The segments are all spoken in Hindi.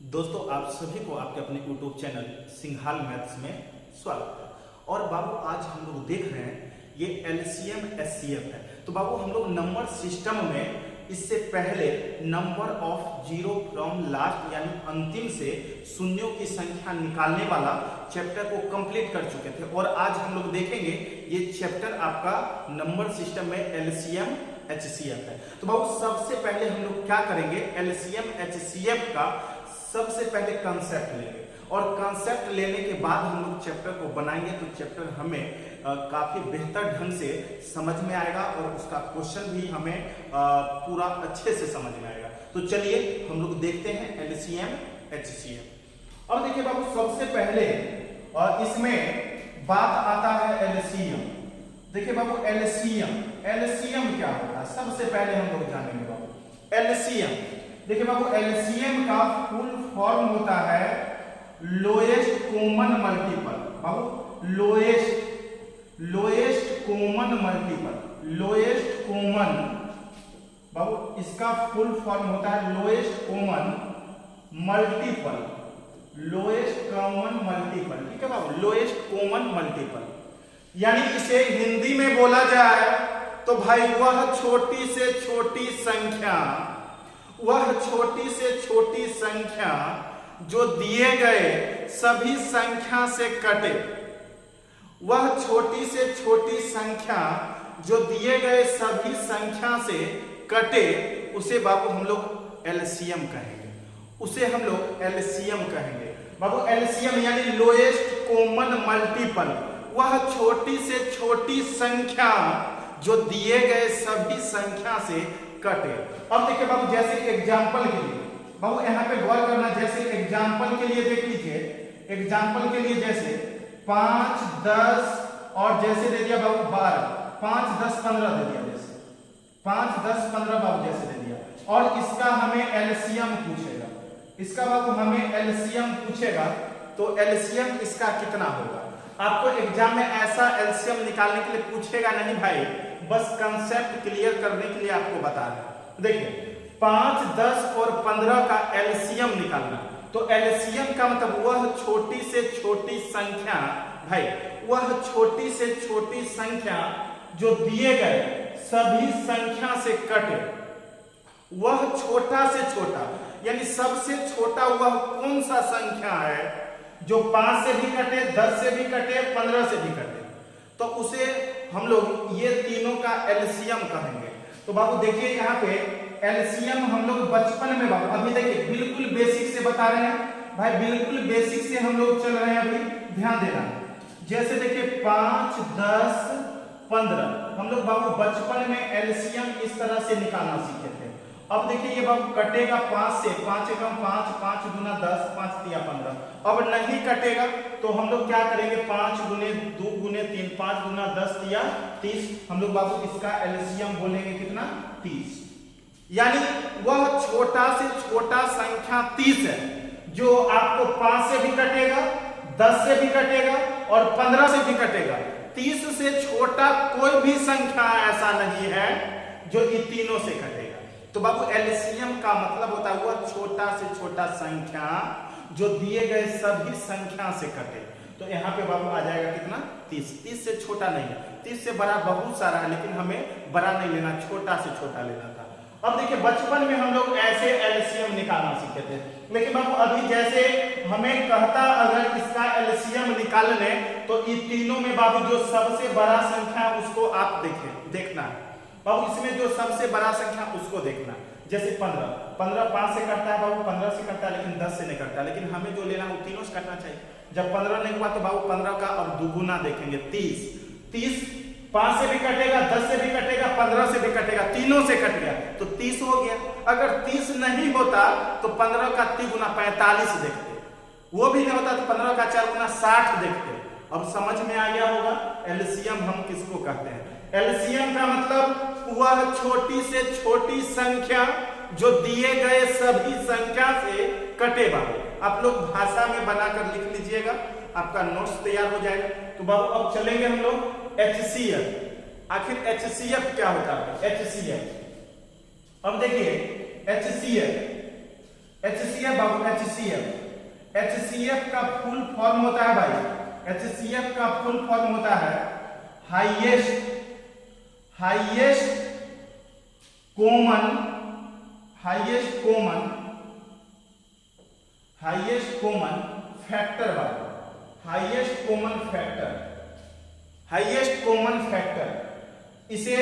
दोस्तों आप सभी को आपके अपने YouTube चैनल सिंघाल मैथ्स में स्वागत है। और बाबू आज हम लोग देख रहे हैं ये LCM SCF है। तो बाबू हम लोग नंबर सिस्टम में इससे पहले number of zero from last यानी अंतिम से शून्यों की संख्या निकालने वाला चैप्टर को कंप्लीट कर चुके थे और आज हम लोग देखेंगे ये चैप्टर आपका नंबर सिस्टम में LCM HCF है। तो बाबू सबसे पहले हम लोग क्या करेंगे, LCM HCF का सबसे पहले कंसेप्ट लेंगे और कंसेप्ट लेने के बाद हम लोग चैप्टर को बनाएंगे तो चैप्टर हमें काफी बेहतर ढंग से समझ में आएगा और उसका क्वेश्चन भी हमें पूरा अच्छे से समझ में आएगा। तो चलिए हम लोग देखते हैं LCM HCF। और देखिए बाबू सबसे पहले इसमें बात आता है LCM। देखिए बाबू LCM क्या होता है सबसे पहले हम लोग जानेंगे बाबू LCM। देखिए बाबू LCM का फुल फॉर्म होता है लोएस्ट कॉमन मल्टीपल। बाबू lowest common multiple, lowest common, बाबू इसका फुल फॉर्म होता है lowest common multiple, lowest common multiple. ठीक है बाबू, लोएस्ट कॉमन मल्टीपल यानी इसे हिंदी में बोला जाए तो भाई वह छोटी से छोटी संख्या, वह छोटी से छोटी संख्या जो दिए गए सभी संख्या से कटे, वह छोटी से छोटी संख्या जो दिए गए सभी संख्या से कटे उसे बाबू हम लोग LCM कहेंगे, उसे हम लोग LCM कहेंगे। बाबू LCM यानी लोएस्ट कॉमन मल्टीपल, वह छोटी से छोटी संख्या जो दिए गए सभी संख्या से कटे। अब देखिए बाबू जैसे एग्जांपल के लिए, बाबू यहाँ पे गौर करना, जैसे एग्जांपल के लिए देख लीजिए, एग्जांपल के लिए जैसे 5, 10 और जैसे दे दिया बाबू 12, 5, 10, 15 दे दिया, जैसे 5, 10, 15 बाबू जैसे दे दिया और इसका हमें LCM पूछेगा, इसका बाबू हमें LCM पूछेगा तो LCM इसका कितना होगा। आपको एग्जाम में ऐसा LCM निकालने के लिए पूछेगा नहीं भाई, बस कंसेप्ट क्लियर करने के लिए आपको बता रहे। देखिए 5, 10 और 15 का LCM निकालना, तो LCM का मतलब वह छोटी से छोटी संख्या, भाई वह छोटी से छोटी संख्या जो दिए गए सभी संख्या से कटे, वह छोटा से छोटा यानी सबसे छोटा वह कौन सा संख्या है जो 5 से भी कटे, 10 से भी कटे, 15 से भी कटे, तो उसे हम लोग ये तीनों का LCM कहेंगे। तो बाबू देखिए यहाँ पे LCM हम लोग बचपन में, बाबू अभी देखिए बिल्कुल बेसिक से बता रहे हैं भाई, बिल्कुल बेसिक से हम लोग चल रहे हैं, अभी ध्यान देना। जैसे देखिए 5, 10, 15 हम लोग बाबू बचपन में LCM इस तरह से निकालना सीखे थे। अब देखिए ये बाबू कटेगा 5 से, 5 एकम 5, 5 गुना 10, 5 तिया 15। अब नहीं कटेगा तो हम लोग क्या करेंगे, 5 गुने 2 गुने 3, 5 गुना 10 तिया 30। हम लोग बाबू इसका LCM बोलेंगे कितना, 30। यानी वह छोटा से छोटा संख्या 30 है जो आपको 5 से भी कटेगा, 10 से भी कटेगा और 15 से भी कटेगा। 30 से छोटा कोई भी संख्या ऐसा नहीं है जो इन तीनों से कटेगा। तो बाबू LCM का मतलब होता है वह छोटा से छोटा संख्या जो दिए गए सभी संख्या से कटे। तो यहाँ पे बाबू आ जाएगा कितना, 30। 30 से छोटा नहीं है, 30 से बड़ा बहुत सारा है लेकिन हमें बड़ा नहीं लेना, छोटा से छोटा लेना था। अब देखिए बचपन में हम लोग ऐसे LCM निकालना सीखे थे, लेकिन बाबू अभी जैसे हमें कहता अगर इसका LCM निकालने तो इन तीनों में बाबू जो सबसे बड़ा संख्या उसको आप देखना बाबू, इसमें जो सबसे बड़ा संख्या उसको देखना। जैसे 15 5 से कटता है बाबू, 15 से कटता है लेकिन 10 से नहीं कटता, लेकिन हमें जो लेना वो तीनों से कटना चाहिए। जब 15 नहीं हुआ तो बाबू 15 का अब दुगुना देखेंगे, 30 5 से भी कटेगा, 10 से भी कटेगा, 15 से भी कटेगा, तीनों से कट गया तो 30 हो गया। अगर 30 नहीं होता तो 15 का 3 गुना 45 देखते, वो भी नहीं होता तो 15 का 4 गुना 60 देखते। अब समझ में आ गया होगा LCM हम किसको कहते हैं। LCM का मतलब वह छोटी से छोटी संख्या जो दिए गए सभी संख्या से कटे। बाबू आप लोग भाषा में बनाकर लिख लीजिएगा, आपका नोट्स तैयार हो जाएगा। तो बाबू अब चलेंगे हम लोग HCF। आखिर HCF क्या होता है, HCF। अब देखिए HCF HCF बाबू, HCF का फुल फॉर्म होता है भाई, HCF का फुल फॉर्म होता है हाईएस्ट कॉमन फैक्टर बाबू, हाईएस्ट कॉमन फैक्टर। इसे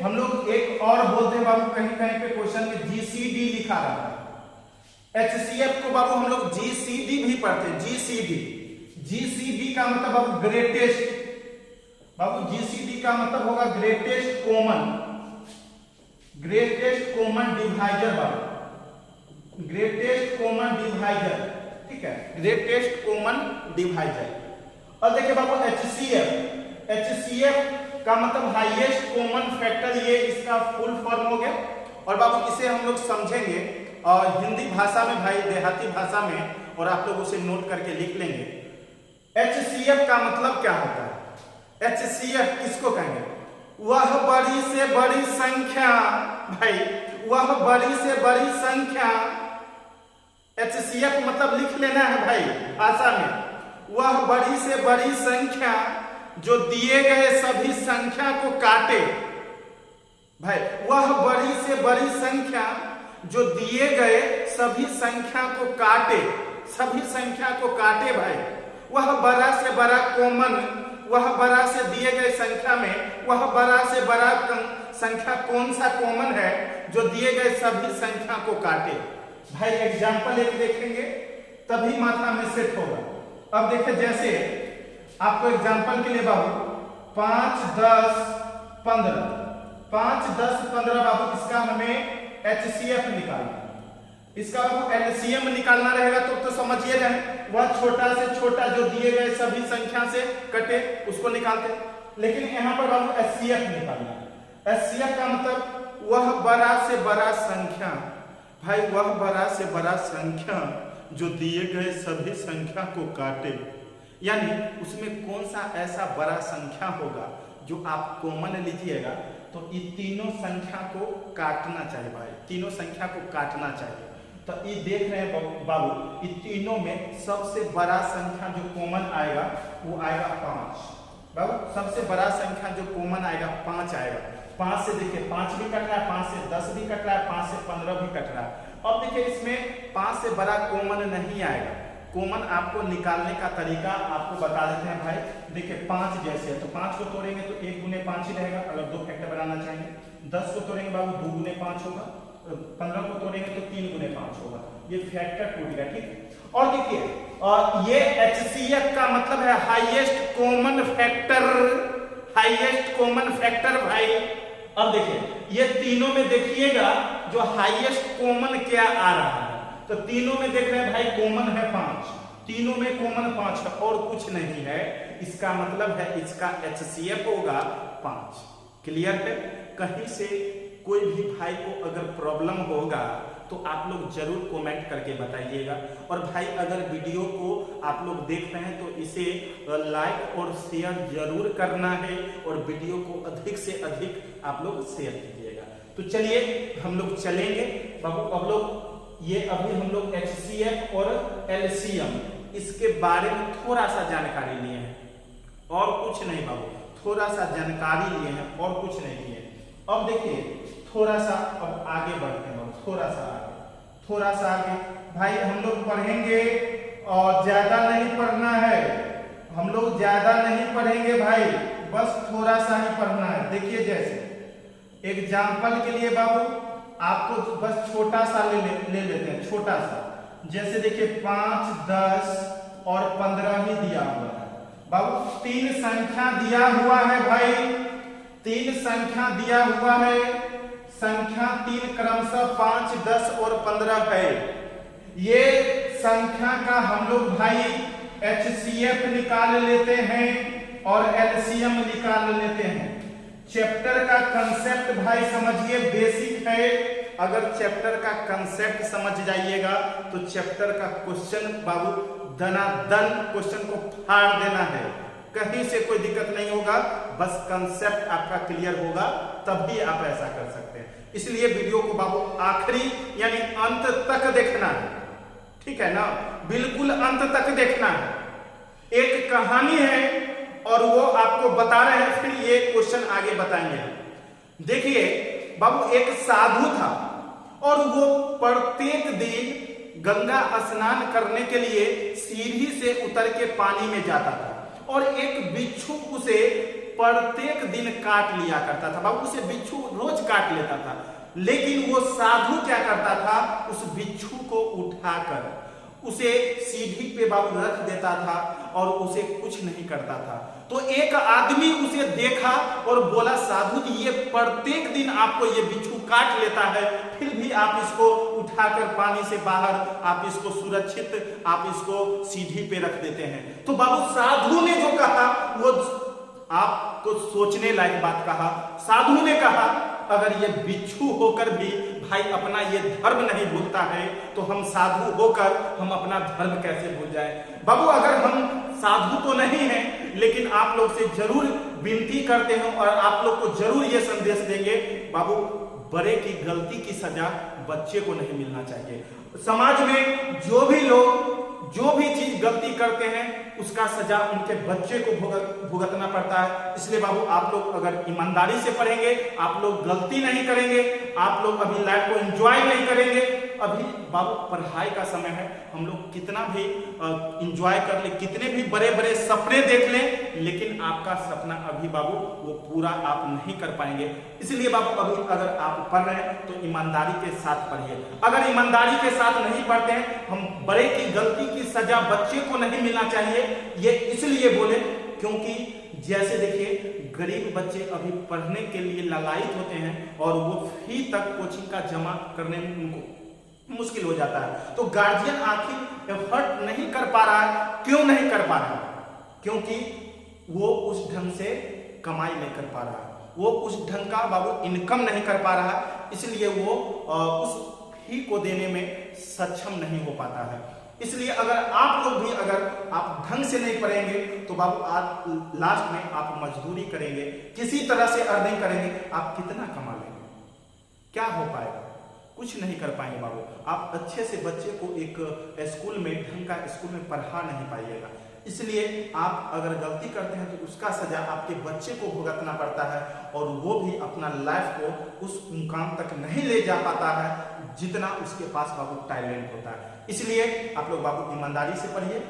हम लोग एक और बोलते हैं बाबू, कहीं कहीं पे क्वेश्चन में GCD लिखा रहता है। HCF को बाबू हम लोग GCD भी पढ़ते हैं, GCD का मतलब बाबू ग्रेटेस्ट, बाबू GCD का मतलब होगा ग्रेटेस्ट कॉमन डिवाइजर बाबू, ग्रेटेस्ट कॉमन डिवाइजर, ठीक है, ग्रेटेस्ट कॉमन डिवाइजर। और देखिए बाबू HCF का मतलब हाईएस्ट कॉमन फैक्टर, ये इसका फुल फॉर्म हो गया। और बाबू इसे हम लोग समझेंगे और हिंदी भाषा में भाई, देहाती भाषा में, और आप लोग उसे नोट करके लिख लेंगे। HCF का मतलब क्या होता है? HCF किसको कहेंगे? वह बड़ी से बड़ी संख्या भाई, वह बड़ी से बड़ी संख्या। HCF मतलब लिख लेना है भाई भाषा में, वह बड़ी से बड़ी संख्या जो दिए गए सभी संख्या को काटे भाई, वह बड़ी से बड़ी संख्या जो दिए गए सभी संख्या को काटे, सभी संख्या को काटे भाई। वह बड़ा से बड़ा कॉमन, वह बड़ा से दिए गए संख्या में वह बड़ा से बड़ा संख्या कौन सा कॉमन है जो दिए गए सभी संख्या को काटे भाई। एग्जांपल एक देखेंगे तभी माथा में सेट होगा। अब देखिए, जैसे आपको एग्जांपल के लिए बाबू 5, 10, 15, 5, 10, 15 बाबू, इसका हमें HCF निकालना, इसका बाबू LCM निकालना रहेगा। तो समझिए रहे, वह छोटा से छोटा जो दिए गए सभी संख्या से कटे उसको निकालते, लेकिन यहाँ पर बाबू HCF निकालना। HCF का मतलब वह बड़ा से बड़ा संख्या भाई, वह बड़ा से बड़ा संख्या जो दिए गए सभी संख्या को काटे, यानी उसमें कौन सा ऐसा बड़ा संख्या होगा जो आप कॉमन लीजिएगा तो ये तीनों संख्या को काटना चाहिए भाई, तीनों संख्या को काटना चाहिए। तो ये देख रहे हैं बाबू, ये तीनों में सबसे बड़ा संख्या जो कॉमन आएगा वो आएगा 5 बाबू, सबसे बड़ा संख्या जो कॉमन आएगा 5 आएगा। 5 से देखिए 5 भी कट रहा है, 5 से 10 भी कट रहा है, 5 से 15 भी कट रहा है। अब देखिए इसमें 5 से बड़ा कॉमन नहीं आएगा। कॉमन आपको निकालने का तरीका आपको बता देते हैं भाई। देखिए 5 जैसे है तो 5 को तोड़ेंगे तो 1 गुने 5 ही रहेगा, अगर 2 फैक्टर बनाना चाहेंगे। 10 को तोड़ेंगे बाबू 2 गुने 5 होगा, 15 को तोड़ेंगे तो 3 गुने 5 होगा, ये फैक्टर टूट गया, ठीक। और देखिए ये HCF का मतलब है highest common factor, highest common factor भाई। अब देखिए ये तीनों में देखिएगा जो हाईएस्ट कॉमन क्या आ रहा है, तो तीनों में देख रहे हैं भाई कॉमन है 5, तीनों में कॉमन 5 है और कुछ नहीं है। इसका मतलब है इसका HCF होगा 5। क्लियर है? कहीं से कोई भी भाई को अगर प्रॉब्लम होगा तो आप लोग जरूर कमेंट करके बताइएगा। और भाई अगर वीडियो को आप लोग देख रहे हैं तो इसे लाइक और शेयर जरूर करना है और वीडियो को अधिक से अधिक आप लोग शेयर कीजिएगा। तो चलिए हम लोग चलेंगे बाबू। अब लोग ये अभी हम लोग HCF और LCM इसके बारे में थोड़ा सा जानकारी लिए हैं और कुछ नहीं बाबू, थोड़ा सा जानकारी लिए हैं और कुछ नहीं लिए। अब देखिए थोड़ा सा अब आगे बढ़ते हैं बाबू, थोड़ा सा आगे भाई हम लोग पढ़ेंगे और ज्यादा नहीं पढ़ना है, हम लोग ज्यादा नहीं पढ़ेंगे भाई, बस थोड़ा सा ही पढ़ना है। देखिए जैसे एग्जाम्पल के लिए बाबू आपको बस छोटा सा ले लेते हैं, छोटा सा। जैसे देखिए 5, 10 और 15 ही दिया हुआ है बाबू, 3 संख्या दिया हुआ है भाई, 3 संख्या दिया हुआ है, संख्या 3 क्रमशः 5, 10 और 15 है। ये संख्या का हम लोग भाई HCF निकाल लेते हैं और LCM निकाल लेते हैं। चैप्टर का कंसेप्ट भाई समझिए, बेसिक है। अगर चैप्टर का कंसेप्ट समझ जाइएगा तो चैप्टर का क्वेश्चन बाबू दनादन क्वेश्चन को फाड़ देना है, कहीं से कोई दिक्कत नहीं होगा। बस कंसेप्ट आपका क्लियर होगा तभी आप ऐसा कर सकते हैं। इसलिए वीडियो को बाबू आखिरी यानी अंत तक देखना है, ठीक है ना, बिल्कुल अंत तक देखना है। एक कहानी है और वो आपको बता रहे हैं, फिर ये क्वेश्चन आगे बताएंगे। देखिए बाबू, एक साधु था और वो प्रत्येक दिन गंगा स्नान करने के लिए सीढ़ी से उतर के पानी में जाता था और एक बिच्छू उसे प्रत्येक दिन काट लिया करता था। बाबू, उसे बिच्छू रोज काट लेता था, लेकिन वो साधु क्या करता था, उस बिच्छू को उठाकर उसे सीढ़ी पे बाबू रख देता था और उसे कुछ नहीं करता था। तो एक आदमी उसे देखा और बोला, साधु जी, ये प्रत्येक दिन आपको ये बिच्छू काट लेता है, फिर भी आप इसको उठाकर पानी से बाहर आप इसको सुरक्षित आप इसको सीढ़ी पे रख देते हैं। तो बाबू, साधु ने जो कहा वो आपको सोचने लायक बात कहा। साधु ने कहा, अगर ये बिच्छू होकर भी भाई अपना ये धर्म नहीं भूलता है, तो हम साधु होकर हम अपना धर्म कैसे भूल जाए। बाबू, अगर हम साधु तो नहीं हैं, लेकिन आप लोग से जरूर विनती करते हैं और आप लोग को जरूर ये संदेश देंगे, बाबू, बड़े की गलती की सजा बच्चे को नहीं मिलना चाहिए। समाज में जो भी लोग जो भी चीज गलती करते हैं उसका सजा उनके बच्चे को भुगतना पड़ता है। इसलिए बाबू, आप लोग अगर ईमानदारी से पढ़ेंगे, आप लोग गलती नहीं करेंगे, आप लोग अभी लाइफ को एंजॉय नहीं करेंगे। अभी बाबू पढ़ाई का समय है, हम लोग कितना भी एंजॉय कर ले, कितने भी बड़े बड़े सपने देख लें, लेकिन आपका सपना अभी बाबू वो पूरा आप नहीं कर पाएंगे। इसलिए बाबू, अभी अगर आप पढ़ रहे हैं तो ईमानदारी के साथ पढ़िए। अगर ईमानदारी के साथ नहीं पढ़ते हैं, हम बड़े की गलती की सजा बच्चे को नहीं मिलना चाहिए। ये इसलिए बोले क्योंकि जैसे देखिए, गरीब बच्चे अभी पढ़ने के लिए लालायित होते हैं और वो फी तक कोचिंग का जमा करने में उनको मुश्किल हो जाता है। तो गार्जियन आखिर एफर्ट नहीं कर पा रहा है। क्यों नहीं कर पा रहा है? क्योंकि वो उस ढंग से कमाई नहीं कर पा रहा है, वो उस ढंग का बाबू इनकम नहीं कर पा रहा है, इसलिए वो उस फी को देने में सक्षम नहीं हो पाता है। इसलिए अगर आप लोग भी अगर आप ढंग से नहीं पढ़ेंगे तो बाबू आप लास्ट में आप मजदूरी करेंगे, किसी तरह से अर्निंग करेंगे, आप कितना कमा लेंगे, क्या हो पाएगा? कुछ नहीं कर पाएंगे बाबू। आप अच्छे से बच्चे को एक स्कूल में, ढंग का स्कूल में पढ़ा नहीं पाइएगा। इसलिए आप अगर गलती करते हैं तो उसका सजा आपके बच्चे को भुगतना पड़ता है और वो भी अपना लाइफ को उस मुकाम तक नहीं ले जा पाता है जितना उसके पास बाबू टैलेंट होता है। इसलिए आप लोग बाबू ईमानदारी से पढ़िए।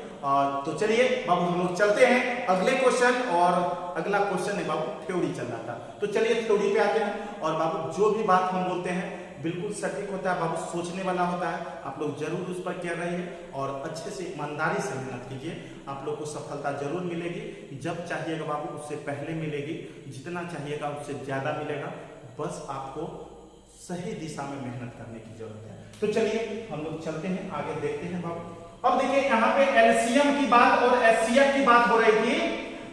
तो चलिए बाबू, हम लोग चलते हैं अगले क्वेश्चन। और अगला क्वेश्चन है बाबू थ्योरी चल रहा था, तो चलिए थ्योरी पे आते हैं। और बाबू, जो भी बात हम बोलते हैं बिल्कुल सटीक होता है बाबू, सोचने वाला होता है। आप लोग जरूर उस पर केयर रहिए और अच्छे से ईमानदारी से मेहनत कीजिए। आप लोग को सफलता जरूर मिलेगी। जब चाहिएगा बाबू उससे पहले मिलेगी, जितना चाहिएगा उससे ज्यादा मिलेगा। बस आपको सही दिशा में मेहनत करने की जरूरत है। तो चलिए हम लोग चलते हैं आगे, देखते हैं बाबू। अब देखिए, यहाँ पे एलसीएम की बात और एचसीएफ की बात हो रही थी।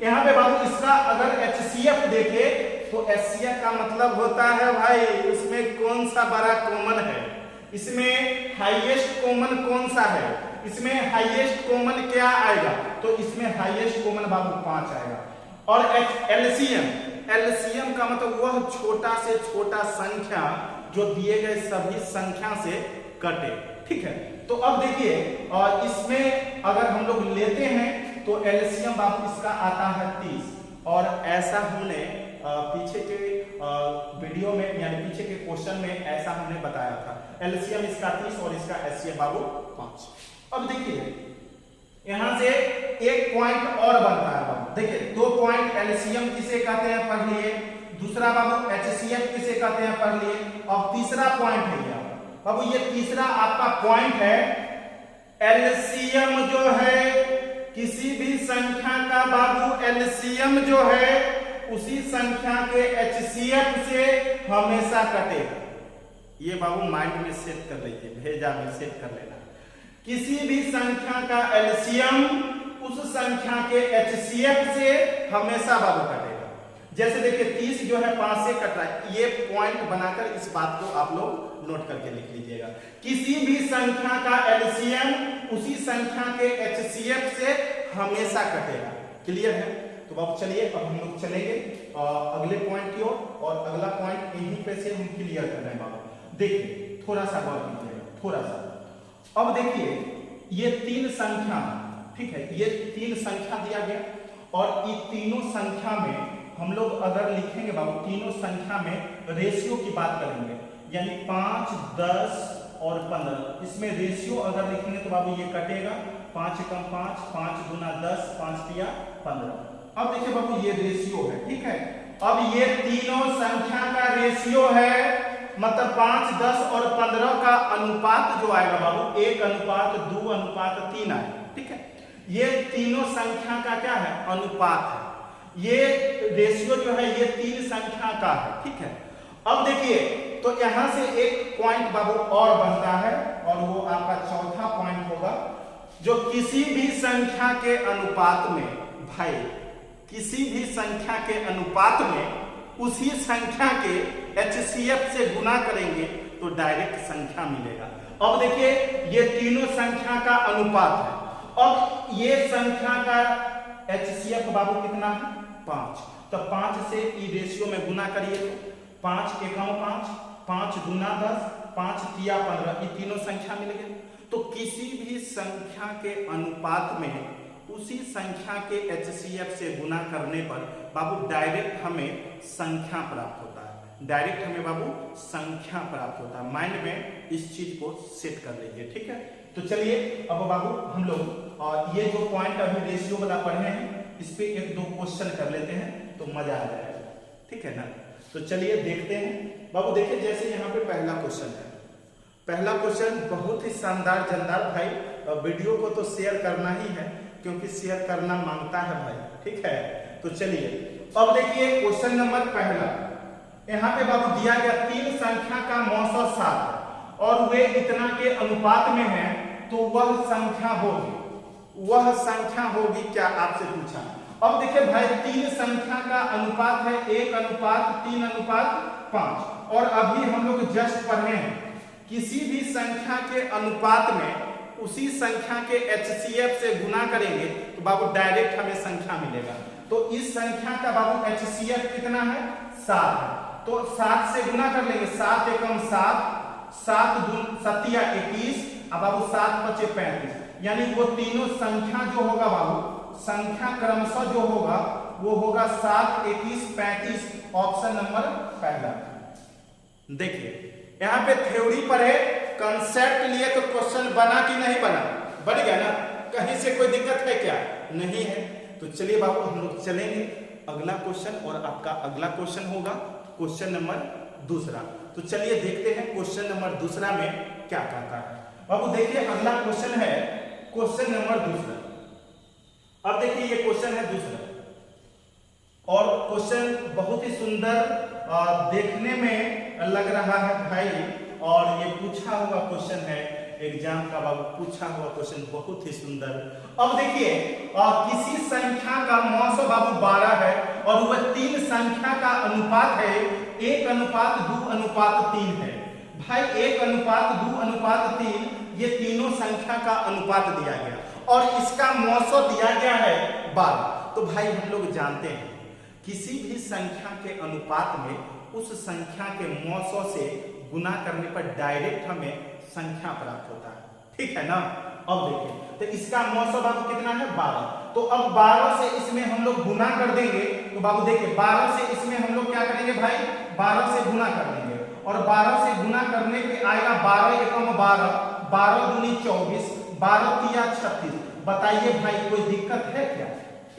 यहाँ पे बाबू इसका अगर एचसीएफ देखे तो एचसीएफ का मतलब होता है भाई उसमें कौन सा बड़ा कॉमन है, इसमें हाईएस्ट कॉमन कौन सा है, इसमें हाईएस्ट कॉमन क्या आएगा, तो इसमें हाईएस्ट कॉमन बाबू 5 आएगा। और एलसीएम का मतलब वह छोटा से छोटा संख्या जो दिए गए सभी संख्या से कटे। ठीक है, तो अब देखिए, और इसमें अगर हम लोग लेते हैं तो एलसीएम बाबू इसका आता है 30। और ऐसा हमने पीछे के वीडियो में यानी पीछे के क्वेश्चन में ऐसा हमने बताया था। एलसीएम इसका 30 और इसका एचसीएफ बाबू 5। अब देखिए, यहां से एक पॉइंट और बनता है बाबू। देखिए, 2 पॉइंट एलसीएम किसे कहते हैं पढ़ लिए, दूसरा बाबू एचसीएफ किसे कहते हैं पढ़ लिए, और तीसरा पॉइंट है यहाँ बाबू, ये तीसरा आपका पॉइंट है। एलसीएम जो है किसी भी संख्या का बाबू, एलसीएम जो है उसी संख्या के एचसीएफ से हमेशा कटेगा। ये बाबू माइंड में सेट कर लीजिए, भेजा में सेट कर लेना। किसी भी संख्या का एलसीएम उस संख्या के एचसीएफ से हमेशा बाबू कटेगा। जैसे देखिए, 30 जो है 5 से कट रहा है, ये पॉइंट बनाकर इस बात को आप लोग नोट करके लिख लीजिएगा। किसी भी संख्या का एलसीएम उसी संख्या के एचसीएफ से हमेशा कटेगा। क्लियर है? तो बाबू चलिए अब हम लोग चलेंगे अगले पॉइंट की ओर, और अगला पॉइंट यहीं पे से हम क्लियर कर रहे हैं बाबू। देखिए, थोड़ा सा गौर कीजिएगा, थोड़ा सा। अब देखिए, ये तीन संख्या, ठीक है, ये तीन संख्या दिया गया और ये तीनों संख्या में हम लोग अगर लिखेंगे बाबू, तीनों संख्या में रेशियो की बात करेंगे, यानी 5, 10 और 15, इसमें रेशियो अगर लिखेंगे तो बाबू ये कटेगा, 5 एकम 5, 5 दूना 10, 5 तिया 15। अब देखिए बाबू ये रेशियो है, ठीक है। अब ये तीनों संख्या का रेशियो है, मतलब 5, 10 और 15 का अनुपात जो आएगा बाबू 1:2:3 आएगा, ठीक है। ये तीनों संख्या का क्या है, अनुपात है। ये रेशियो जो है ये तीन संख्या का है, ठीक है। अब देखिए तो यहां से एक पॉइंट बाबू और बनता है और वो आपका चौथा पॉइंट होगा, जो किसी भी संख्या के अनुपात में भाई, किसी भी संख्या के अनुपात में उसी संख्या के HCF से गुना करेंगे तो डायरेक्ट संख्या मिलेगा। अब देखिए ये तीनों संख्या का अनुपात है। अब ये संख्या का HCF बाबू कितना है, 5, तो 5 से ई रेशियो में गुना करिए तो 5 एकम 5, 5 दूना 10, 5 तिया 15, ये तीनों संख्या मिल गए। तो किसी भी संख्या के अनुपात में उसी संख्या के HCF से गुना करने पर बाबू डायरेक्ट हमें संख्या प्राप्त होता है, डायरेक्ट हमें बाबू संख्या प्राप्त होता है। माइंड में इस चीज को सेट कर लीजिए, ठीक है। तो चलिए अब बाबू हम लोग ये जो पॉइंट अभी रेशियो वाला पढ़े हैं इस पे एक दो क्वेश्चन कर लेते हैं तो मजा आ जाएगा, ठीक है ना। तो चलिए देखते हैं बाबू। देखिए जैसे यहाँ पे पहला क्वेश्चन है, पहला क्वेश्चन बहुत ही शानदार जानदार भाई, वीडियो को तो शेयर करना ही है क्योंकि शेयर करना मांगता है भाई, ठीक है। तो चलिए अब देखिए क्वेश्चन नंबर पहला, यहाँ पे बाबू दिया गया तीन संख्या का मौसा 7 और वे इतना के अनुपात में है तो वह संख्या होगी, वह संख्या होगी क्या, आपसे पूछा। अब देखिए भाई तीन संख्या का अनुपात है 1:3:5 और अभी हम लोग जस्ट पढ़े हैं किसी भी संख्या के अनुपात में उसी संख्या के HCF से गुना करेंगे तो बाबू डायरेक्ट हमें संख्या मिलेगा। तो इस संख्या का बाबू HCF कितना है, 7 है, तो 7 से गुना कर लेंगे, 7 एकम 7, 7 7 21, अब बाबू 7 5 35, यानी वो तीनों संख्या जो होगा बाबू, संख्या क्रमशः जो होगा वो होगा 7 21 35, ऑप्शन नंबर पहला। देखिए यहाँ पे थ्योरी पढ़े, कंसेप्ट लिए तो क्वेश्चन बना कि नहीं बना, बन गया ना, कहीं से कोई दिक्कत है क्या, नहीं है। तो चलिए बाबू हम लोग चलेंगे अगला क्वेश्चन और आपका अगला क्वेश्चन होगा क्वेश्चन नंबर दूसरा। तो चलिए देखते हैं क्वेश्चन नंबर दूसरा में क्या कहता है बाबू। देखिए अगला क्वेश्चन है क्वेश्चन नंबर दूसरा। अब देखिए ये क्वेश्चन है दूसरा और क्वेश्चन बहुत ही सुंदर देखने में लग रहा है भाई, और ये पूछा हुआ क्वेश्चन है एग्जाम का बाबू, पूछा हुआ क्वेश्चन बहुत ही सुंदर। अब देखिए किसी संख्या का मौसा बाबू 12 है और वह तीन संख्या का अनुपात है 1:2:3 है। भाई 1:2:3 ये तीनों संख्या का अनुपात दिया गया और इसका मौसा दिया गया है 12। तो भाई हम लोग जानते हैं किसी भी संख्या के अनुपात में उस संख्या के मौसा से गुना करने पर डायरेक्ट हमें संख्या प्राप्त होता है, ठीक है ना। अब देखिए तो इसका मौसा बाबू कितना है, 12। तो अब 12 से इसमें हम लोग गुना कर देंगे तो बाबू देखिए 12 से इसमें हम लोग क्या करेंगे भाई, 12 से गुना कर देंगे और 12 से गुना करने पे आएगा 12 एकम 12, 12 दूनी 24, 12 तिया 36। बताइए भाई कोई दिक्कत है क्या,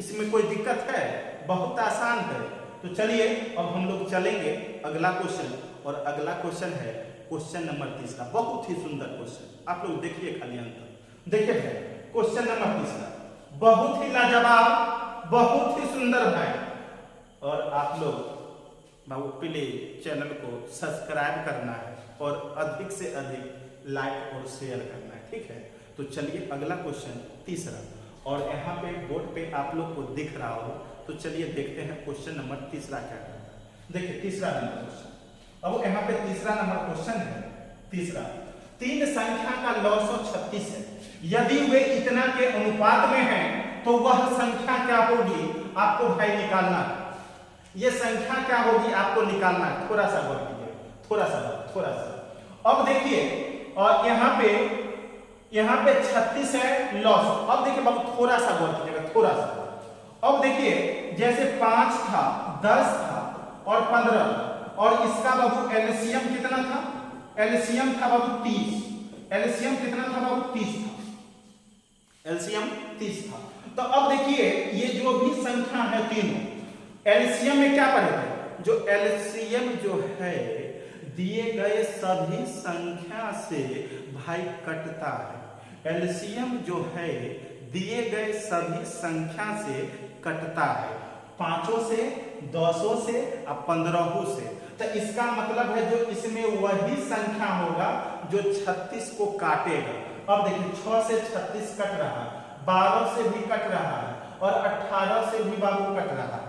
इसमें कोई दिक्कत है, बहुत आसान है। तो चलिए अब हम लोग चलेंगे अगला क्वेश्चन और अगला क्वेश्चन है क्वेश्चन नंबर तीसरा। बहुत ही सुंदर क्वेश्चन, आप लोग देखिए खाली अंतर। देखिए भाई क्वेश्चन नंबर तीसरा बहुत ही लाजवाब, बहुत ही सुंदर भाई, और आप लोग बाबू प्लीज चैनल को सब्सक्राइब करना है और अधिक से अधिक लाइक और शेयर करना है, ठीक है। तो चलिए अगला क्वेश्चन तीसरा, और यहाँ पे बोर्ड पे आप लोग को दिख रहा हो, तो चलिए देखते हैं क्वेश्चन नंबर तीसरा क्या करता है। देखिए तीसरा नंबर क्वेश्चन, अब यहाँ पे तीसरा नंबर क्वेश्चन है तीसरा, तीन संख्या का लॉग 36 है, यदि वे इतना के अनुपात में हैं तो वह संख्या क्या होगी, आपको भाई निकालना है। ये संख्या क्या होगी आपको निकालना है, थोड़ा सा गौर कीजिए, थोड़ा सा। अब देखिए और यहाँ पे यहाँ पे 36 है लॉस। अब देखिए बाबू थोड़ा सा गौर कीजिएगा, थोड़ा सा। अब देखिए जैसे 5 था, 10 था और 15 था, और इसका बाबू एलसीएम कितना था? एलसीएम था बाबू 30। एलसीएम कितना था बाबू? 30 था। एलसीएम 30 था। तो अब देखिए ये जो भी संख्या है तीनों, एलसीएम में क्या पढ़े थे? जो एलसीएम जो है दिए गए सभी संख्या से भाई कटता है। एलसीएम जो है दिए गए सभी संख्या से कटता है, 5 से, 10 से और 15 से। तो इसका मतलब है जो इसमें वही संख्या होगा जो 36 को काटेगा। अब देखिए 6 से 36 कट रहा है, 12 से भी कट रहा है और 18 से भी बाबू कट रहा है,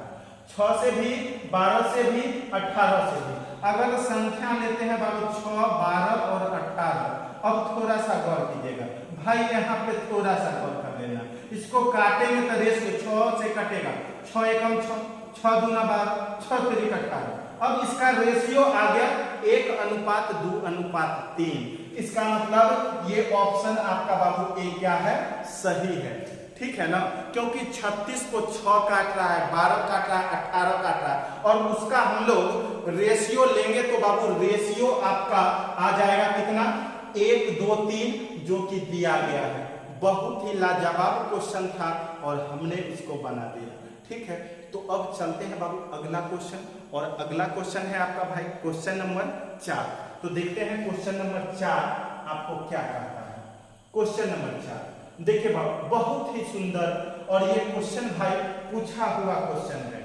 6 से भी, 12 से भी, 18 से भी। अगर संख्या लेते हैं बाबू 6, 12 और 18। अब थोड़ा सा गौर कीजिएगा भाई, यहाँ पे थोड़ा सा गौर कर लेना। इसको काटेंगे तो रेशियो 6 से कटेगा, 6 एकम 6, 6 दूना 12, 6 3 18। अब इसका रेशियो आ गया 1:2:3। इसका मतलब ये ऑप्शन आपका बाबू ए क्या है? सही है। ठीक है ना, क्योंकि 36 को 6 काट रहा है, 12 काट रहा है, 18 काट रहा है, और उसका हम लोग रेशियो लेंगे तो बाबू रेशियो आपका आ जाएगा कितना? 1, 2, 3, जो कि दिया गया है। बहुत ही लाजवाब क्वेश्चन था और हमने इसको बना दिया। ठीक है, तो अब चलते हैं बाबू अगला क्वेश्चन, और अगला क्वेश्चन है आपका भाई क्वेश्चन नंबर 4। तो देखते हैं क्वेश्चन नंबर 4 आपको क्या कहता है। क्वेश्चन नंबर 4 देखिए बाबू, बहुत ही सुंदर, और ये क्वेश्चन भाई पूछा हुआ क्वेश्चन है,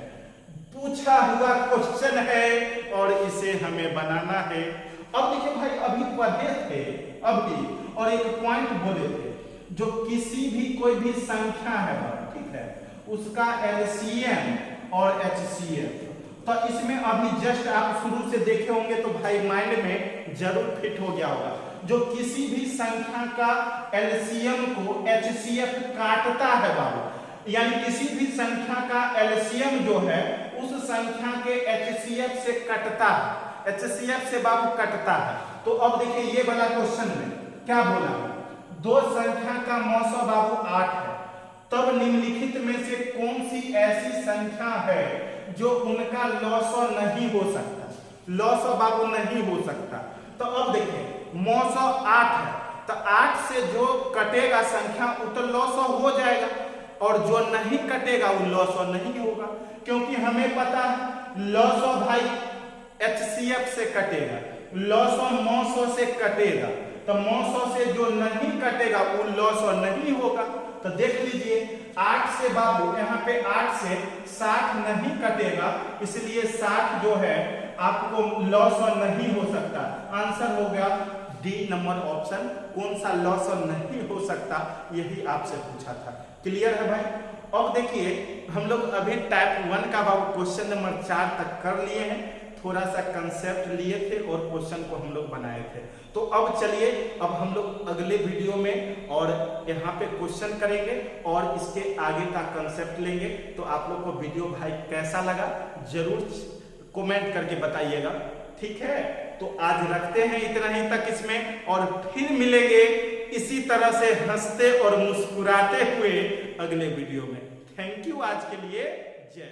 पूछा हुआ क्वेश्चन है और इसे हमें बनाना है। अब देखिए भाई, अभी पढ़े थे अभी, और एक पॉइंट बोले थे, जो किसी भी कोई भी संख्या है, ठीक है, उसका एलसीएम और एचसीएफ। तो इसमें अभी जस्ट आप शुरू से देखे होंगे तो भाई माइंड में जरूर फिट हो गया होगा। जो किसी भी संख्या का एलसीएम को एचसीएफ काटता है बाबू, यानी किसी भी संख्या का एलसीएम जो है उस संख्या के एचसीएफ से कटता है, एचसीएफ से बाबू कटता है। तो अब देखिए ये वाला क्वेश्चन में क्या बोला, दो संख्या का मौसा बाबू 8 है, तब निम्नलिखित में से कौन सी ऐसी संख्या है जो उनका लॉसो नहीं हो सकता? लॉसो बाबू नहीं हो सकता। तो अब देखिए मौसो 8 है, तो 8 से जो कटेगा संख्या वो तो लॉसो हो जाएगा, और जो नहीं कटेगा वो लॉसो नहीं होगा, क्योंकि हमें पता है लॉसो भाई एचसीएफ से कटेगा, लॉसो मौसो से कटेगा, तो मौसो से जो नहीं कटेगा वो लॉसो नहीं होगा। तो देख लीजिए 8 से बाबू, यहाँ पे 8 से 60 नहीं कटेगा, इसलिए 60 जो है आपको लॉस नहीं हो सकता। आंसर हो गया डी नंबर ऑप्शन। कौन सा लॉस नहीं हो सकता, यही आपसे पूछा था। क्लियर है भाई? अब देखिए हम लोग अभी टाइप 1 का बाबू क्वेश्चन नंबर 4 तक कर लिए हैं, थोड़ा सा कंसेप्ट लिए थे और क्वेश्चन को हम लोग बनाए थे। तो अब चलिए, अब हम लोग अगले वीडियो में और यहाँ पे क्वेश्चन करेंगे और इसके आगे का कंसेप्ट लेंगे। तो आप लोग को वीडियो भाई कैसा लगा जरूर कमेंट करके बताइएगा। ठीक है, तो आज रखते हैं इतना ही तक इसमें, और फिर मिलेंगे इसी तरह से हंसते और मुस्कुराते हुए अगले वीडियो में। थैंक यू आज के लिए, जय।